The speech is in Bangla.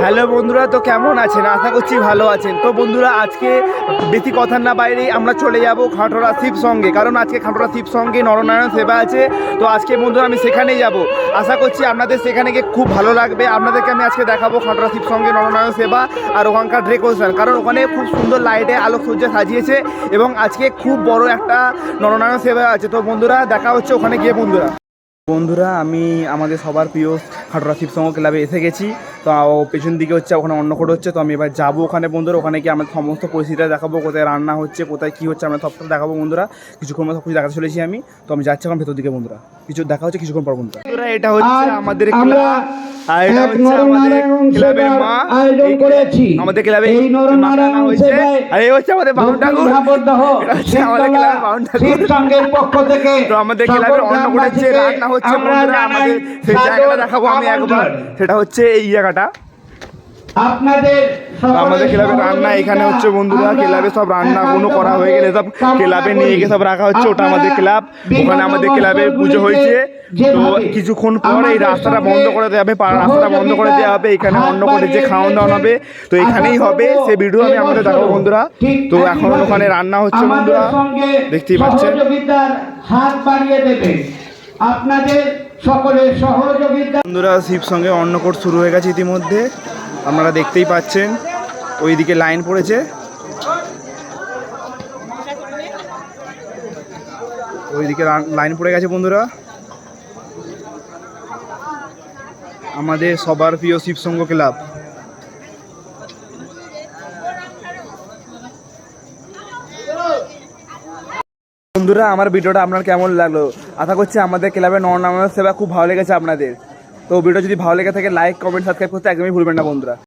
হ্যালো বন্ধুরা, তো কেমন আছেন? আশা করছি ভালো আছেন। তো বন্ধুরা, আজকে বেশি কথার না বাইরে আমরা চলে যাব খাটোরা শিব সঙ্গে, কারণ আজকে খাটোরা শিব সঙ্গে নরনারায়ণ সেবা আছে। তো আজকে বন্ধুরা আমি সেখানেই যাব। আশা করছি আপনাদের সেখানে গিয়ে খুব ভালো লাগবে। আপনাদেরকে আমি আজকে দেখাবো খাটোরা শিব সঙ্গে নরনারায়ণ সেবা আর ওখানকার ডেকোরেশন, কারণ ওখানে খুব সুন্দর লাইটে আলোকসজ্জা সাজিয়েছে এবং আজকে খুব বড় একটা নরনারায়ণ সেবা আছে। তো বন্ধুরা দেখা হচ্ছে ওখানে গিয়ে। বন্ধুরা আমি আমাদের সবার প্রিয় খাটোরা শিব সংঘ ক্লাবে এসে গেছি। তো পেছন দিকে হচ্ছে ওখানে অন্নকূট হচ্ছে। তো আমি এবার যাবো ওখানে বন্ধুরা, ওখানে গিয়ে আমাদের সমস্ত পরিস্থিতিটা দেখাবো, কোথায় রান্না হচ্ছে, কোথায় কী হচ্ছে আমরা সবটা দেখাবো বন্ধুরা। কিছুক্ষণ সব কিছু দেখাতে চলেছি আমি। তো আমি যাচ্ছি এখন ভেতর দিকে বন্ধুরা, কিছু দেখা হচ্ছে কিছুক্ষণ পর বন্ধুরা। এটা হচ্ছে আমাদের ক্লাব, আর এটা হচ্ছে আমাদের ক্লাবের মা। আমাদের ক্লাবে হয়েছে, আর এই হচ্ছে আমাদের বাউন ঠাকুর। এটা হচ্ছে আমাদের ক্লাবের বাউন ঠাকুর। তো আমাদের ক্লাবের অন্নকূট হচ্ছে, রান্না হচ্ছে বন্ধুরা। আমাদের সেই জায়গাটা দেখাবো আমি একবার, সেটা হচ্ছে এই জায়গাটা। আমাদের ক্লাবে রান্না এখানে হচ্ছে বন্ধুরা। ক্লাবে সব রান্না কোনো করা হয়ে গেলে সব ক্লাবে নিয়ে গিয়ে সব রাখা হচ্ছে। ওটা আমাদের ক্লাব, ওখানে আমাদের ক্লাবে পুজো হয়েছে। তো কিছুক্ষণ পর এই রাস্তাটা বন্ধ করে দেওয়া হবে, রাস্তাটা বন্ধ করে দেওয়া হবে। এখানে অন্য করে যে খাওয়ান দাওয়ান হবে, তো এখানেই হবে। সেই ভিডিও আমি আমাদের দেখাবো বন্ধুরা। তো এখন ওখানে রান্না হচ্ছে বন্ধুরা, দেখতেই পাচ্ছেন। হাত বাড়িয়ে দেবে আপনাদের সকলের সহযোগিতা। বন্ধুরা শিব সঙ্গে অন্নকূট শুরু হয়ে গেছে ইতিমধ্যে, আপনারা দেখতেই পাচ্ছেন। ওইদিকে লাইন পড়েছে, ওইদিকে লাইন পড়ে গেছে বন্ধুরা। আমাদের সবার প্রিয় শিব সংঘ ক্লাব। বন্ধুরা আমার ভিডিওটা আপনার কেমন লাগলো? আশা করছি আমাদের ক্লাবের নরনারায়ণ সেবা খুব ভালো লেগেছে আপনাদের। তো ভিডিও যদি ভালো লেগে থাকে লাইক, কমেন্ট, সাবস্ক্রাইব করতে একদমই ভুলবেন না বন্ধুরা।